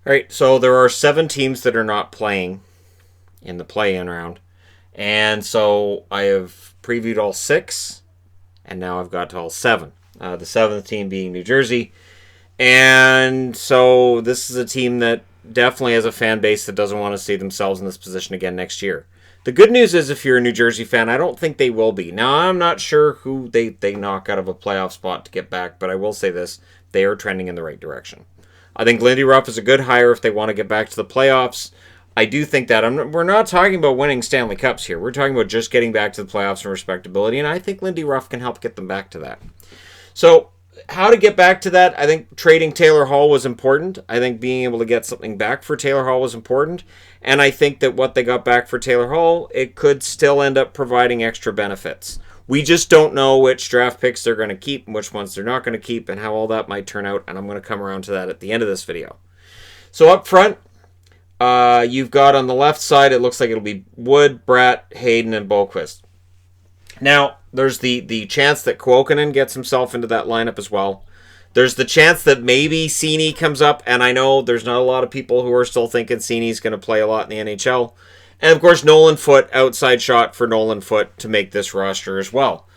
All right, so there are 7 teams that are not playing in the play-in round. And so I have previewed all 6, and now I've got to all 7. The 7th team being New Jersey. And so this is a team that definitely has a fan base that doesn't want to see themselves in this position again next year. The good news is if you're a New Jersey fan, I don't think they will be. Now, I'm not sure who they knock out of a playoff spot to get back, but I will say this. They are trending in the right direction. I think Lindy Ruff is a good hire if they want to get back to the playoffs. I do think that. We're not talking about winning Stanley Cups here. We're talking about just getting back to the playoffs and respectability, and I think Lindy Ruff can help get them back to that. So, how to get back to that? I think trading Taylor Hall was important. I think being able to get something back for Taylor Hall was important. And I think that what they got back for Taylor Hall, it could still end up providing extra benefits. We just don't know which draft picks they're going to keep and which ones they're not going to keep and how all that might turn out. And I'm going to come around to that at the end of this video. So up front, you've got on the left side, it looks like it'll be Wood, Bratt, Hayden, and Boqvist. Now, there's the chance that Kuokkanen gets himself into that lineup as well. There's the chance that maybe Sini comes up, and I know there's not a lot of people who are still thinking Sini's going to play a lot in the NHL. And, of course, Nolan Foote, outside shot for Nolan Foote to make this roster as well.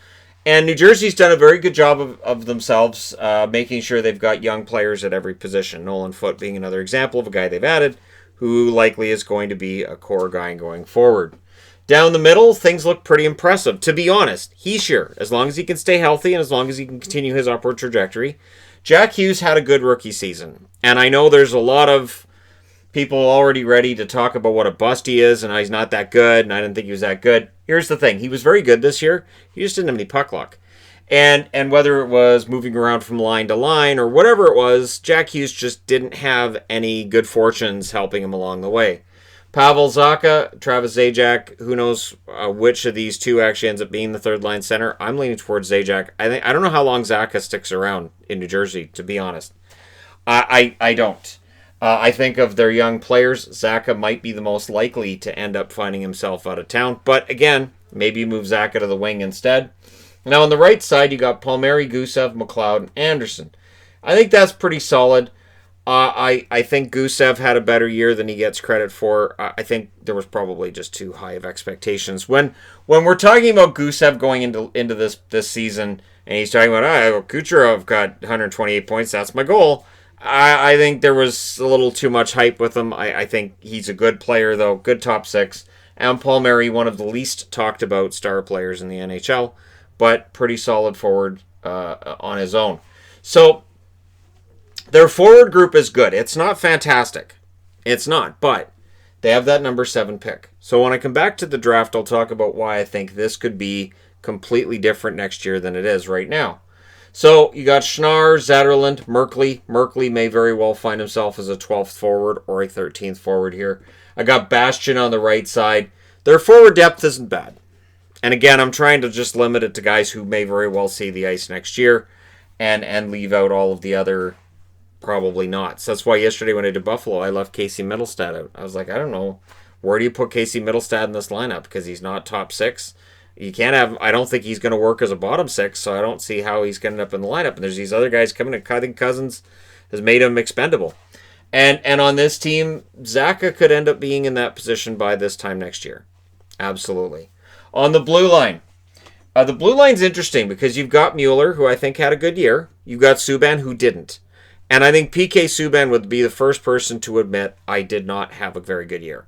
And New Jersey's done a very good job of themselves, making sure they've got young players at every position. Nolan Foote being another example of a guy they've added, who likely is going to be a core guy going forward. Down the middle, things look pretty impressive. To be honest, Hischier, as long as he can stay healthy and as long as he can continue his upward trajectory. Jack Hughes had a good rookie season. And I know there's a lot of people already ready to talk about what a bust he is and how he's not that good, and I didn't think he was that good. Here's the thing. He was very good this year. He just didn't have any puck luck. And whether it was moving around from line to line or whatever it was, Jack Hughes just didn't have any good fortunes helping him along the way. Pavel Zacha, Travis Zajac, who knows which of these two actually ends up being the third line center. I'm leaning towards Zajac. I don't know how long Zacha sticks around in New Jersey, to be honest. I don't. I think of their young players, Zacha might be the most likely to end up finding himself out of town. But again, maybe you move Zacha to the wing instead. Now on the right side, you got Palmieri, Gusev, McLeod, and Anderson. I think that's pretty solid. I think Gusev had a better year than he gets credit for. I think there was probably just too high of expectations. When we're talking about Gusev going into this season, and he's talking about, Kucherov got 128 points, that's my goal. I think there was a little too much hype with him. I think he's a good player, though. Good top 6. And Palmieri, one of the least talked about star players in the NHL, but pretty solid forward on his own. So their forward group is good. It's not fantastic. It's not, but they have that number 7 pick. So when I come back to the draft, I'll talk about why I think this could be completely different next year than it is right now. So you got Schnarr, Zetterlund, Merkley. Merkley may very well find himself as a 12th forward or a 13th forward here. I got Bastian on the right side. Their forward depth isn't bad. And again, I'm trying to just limit it to guys who may very well see the ice next year and leave out all of the other probably not. So that's why yesterday when I did Buffalo, I left Casey Middlestad out. I was like, I don't know. Where do you put Casey Middlestad in this lineup? Because he's not top 6. You can't have, I don't think he's going to work as a bottom 6, so I don't see how he's going to end up in the lineup. And there's these other guys coming in. I think Cousins has made him expendable. And on this team, Zacha could end up being in that position by this time next year. Absolutely. On the blue line. The blue line's interesting because you've got Mueller, who I think had a good year. You've got Subban, who didn't. And I think PK Subban would be the first person to admit I did not have a very good year.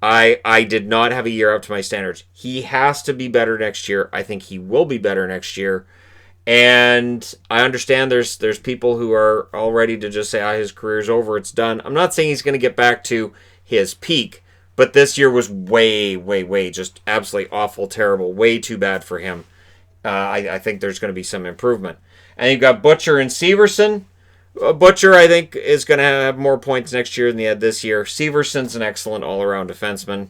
I did not have a year up to my standards. He has to be better next year. I think he will be better next year. And I understand there's people who are all ready to just say, his career's over, it's done. I'm not saying he's going to get back to his peak, but this year was way, just absolutely awful, terrible, way too bad for him. I think there's going to be some improvement. And you've got Butcher and Severson. Butcher, I think, is going to have more points next year than he had this year. Severson's an excellent all-around defenseman.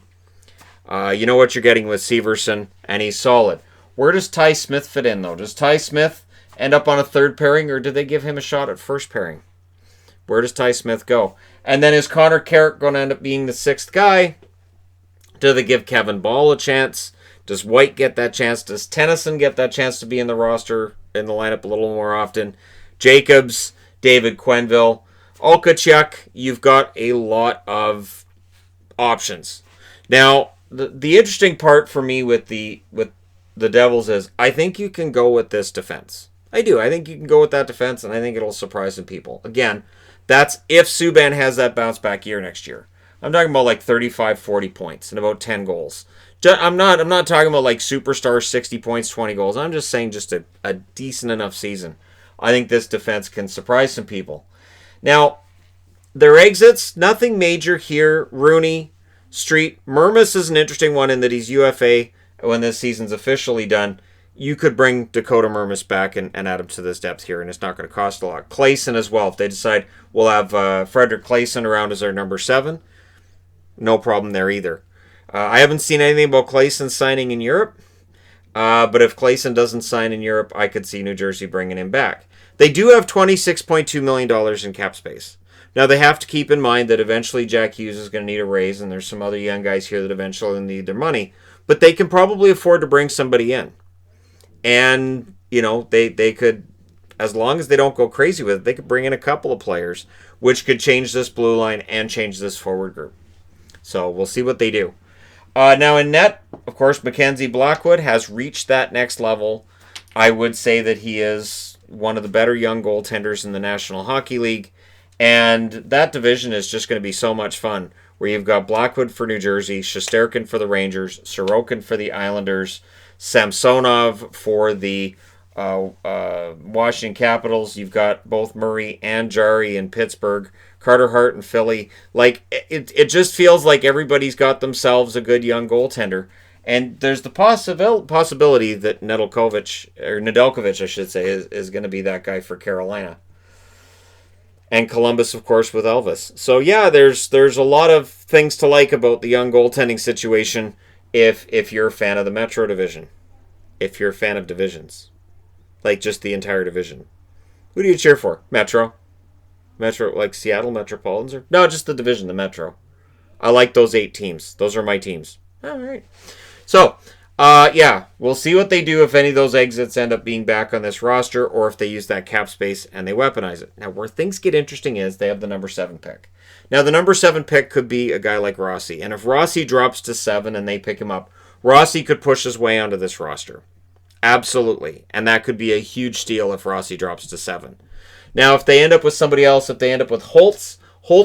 You know what you're getting with Severson, and he's solid. Where does Ty Smith fit in, though? Does Ty Smith end up on a third pairing, or do they give him a shot at first pairing? Where does Ty Smith go? And then is Connor Carrick going to end up being the 6th guy? Do they give Kevin Ball a chance? Does White get that chance? Does Tennyson get that chance to be in the roster, in the lineup a little more often? Jacobs, David Quenneville. Alkachuk, you've got a lot of options. Now, the interesting part for me with the Devils is I think you can go with this defense. I do. I think you can go with that defense, and I think it'll surprise some people. Again, that's if Subban has that bounce back year next year. I'm talking about like 35, 40 points and about 10 goals. I'm not talking about like superstar 60 points, 20 goals. I'm just saying just a decent enough season. I think this defense can surprise some people. Now, their exits, nothing major here. Rooney, Street. Murmis is an interesting one in that he's UFA when this season's officially done. You could bring Dakota Murmis back and add him to this depth here, and it's not going to cost a lot. Clayson as well. If they decide we'll have Frederick Clayson around as their number 7, no problem there either. I haven't seen anything about Clayson signing in Europe, but if Clayson doesn't sign in Europe, I could see New Jersey bringing him back. They do have $26.2 million in cap space. Now, they have to keep in mind that eventually Jack Hughes is going to need a raise, and there's some other young guys here that eventually need their money, but they can probably afford to bring somebody in. And, they could, as long as they don't go crazy with it, they could bring in a couple of players, which could change this blue line and change this forward group. So we'll see what they do. Now in net, of course, Mackenzie Blackwood has reached that next level. I would say that he is one of the better young goaltenders in the National Hockey League. And that division is just going to be so much fun, where you've got Blackwood for New Jersey, Shesterkin for the Rangers, Sorokin for the Islanders, Samsonov for the Washington Capitals. You've got both Murray and Jari in Pittsburgh, Carter Hart in Philly. Like, it just feels like everybody's got themselves a good young goaltender. And there's the possibility that Nedeljkovic, I should say, is going to be that guy for Carolina. And Columbus, of course, with Elvis. So, yeah, there's a lot of things to like about the young goaltending situation if you're a fan of the Metro Division. If you're a fan of divisions. Like, just the entire division. Who do you cheer for? Metro? Metro, like Seattle Metropolitans? Or no, just the division, the Metro. I like those 8 teams. Those are my teams. All right. So, we'll see what they do if any of those exits end up being back on this roster, or if they use that cap space and they weaponize it. Now, where things get interesting is they have the number 7 pick. Now, the number 7 pick could be a guy like Rossi. And if Rossi drops to 7 and they pick him up, Rossi could push his way onto this roster. Absolutely. And that could be a huge steal if Rossi drops to 7. Now, if they end up with somebody else, if they end up with Holtz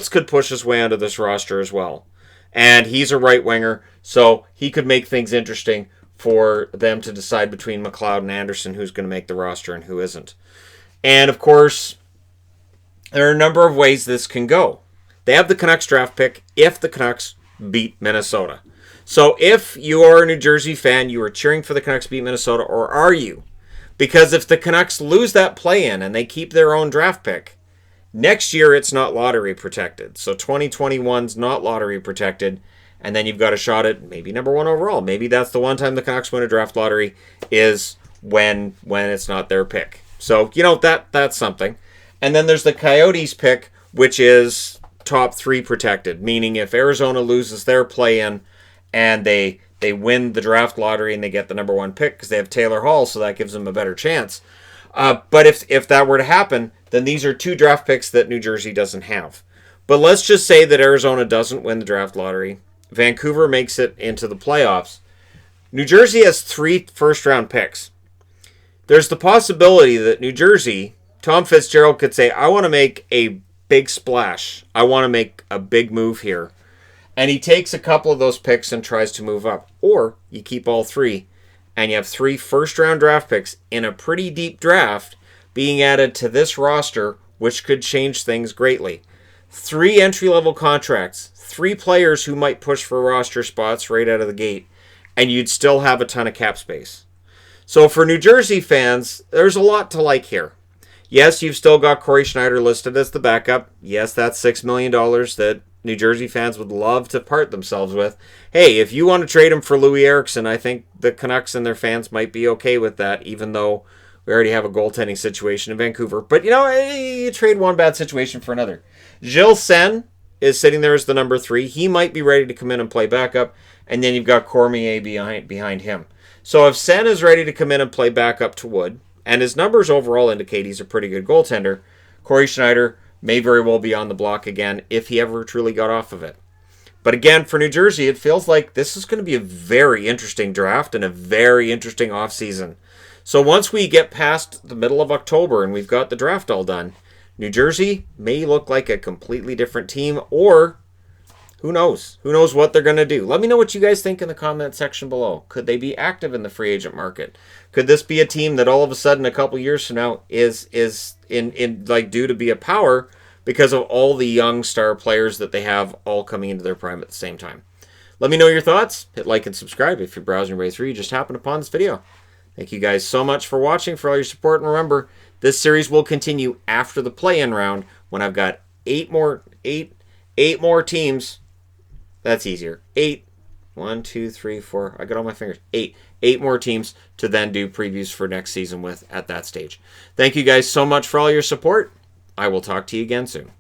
could push his way onto this roster as well. And he's a right winger, so he could make things interesting for them to decide between McLeod and Anderson who's going to make the roster and who isn't. And, of course, there are a number of ways this can go. They have the Canucks draft pick if the Canucks beat Minnesota. So if you are a New Jersey fan, you are cheering for the Canucks to beat Minnesota, or are you? Because if the Canucks lose that play-in and they keep their own draft pick, next year it's not lottery protected. So 2021's not lottery protected, and then you've got a shot at maybe number 1 overall. Maybe that's the one time the Canucks win a draft lottery is when it's not their pick. So, that's something. And then there's the Coyotes pick, which is top 3 protected, meaning if Arizona loses their play-in and they win the draft lottery and they get the number 1 pick because they have Taylor Hall, so that gives them a better chance. But if that were to happen, then these are 2 draft picks that New Jersey doesn't have. But let's just say that Arizona doesn't win the draft lottery. Vancouver makes it into the playoffs. New Jersey has 3 first-round picks. There's the possibility that New Jersey, Tom Fitzgerald could say, I want to make a big splash. I want to make a big move here. And he takes a couple of those picks and tries to move up. Or you keep all 3, and you have 3 first-round draft picks in a pretty deep draft being added to this roster, which could change things greatly. 3 entry-level contracts, 3 players who might push for roster spots right out of the gate, and you'd still have a ton of cap space. So for New Jersey fans, there's a lot to like here. Yes, you've still got Corey Schneider listed as the backup. Yes, that's $6 million that New Jersey fans would love to part themselves with. Hey, if you want to trade him for Louis Eriksson, I think the Canucks and their fans might be okay with that, even though we already have a goaltending situation in Vancouver. But, you trade one bad situation for another. Gilles Sen is sitting there as the number 3. He might be ready to come in and play backup, and then you've got Cormier behind him. So if Sen is ready to come in and play backup to Wood, and his numbers overall indicate he's a pretty good goaltender, Corey Schneider may very well be on the block again if he ever truly got off of it. But again, for New Jersey, it feels like this is going to be a very interesting draft and a very interesting offseason. So once we get past the middle of October and we've got the draft all done, New Jersey may look like a completely different team, or who knows? Who knows what they're going to do? Let me know what you guys think in the comment section below. Could they be active in the free agent market? Could this be a team that all of a sudden a couple years from now is in like due to be a power because of all the young star players that they have all coming into their prime at the same time? Let me know your thoughts. Hit like and subscribe if you're browsing your way through. You just happened upon this video. Thank you guys so much for watching, for all your support. And remember, this series will continue after the play-in round when I've got eight more teams. That's easier. 8. 1, 2, 3, 4. I got all my fingers. 8. 8 more teams to then do previews for next season with at that stage. Thank you guys so much for all your support. I will talk to you again soon.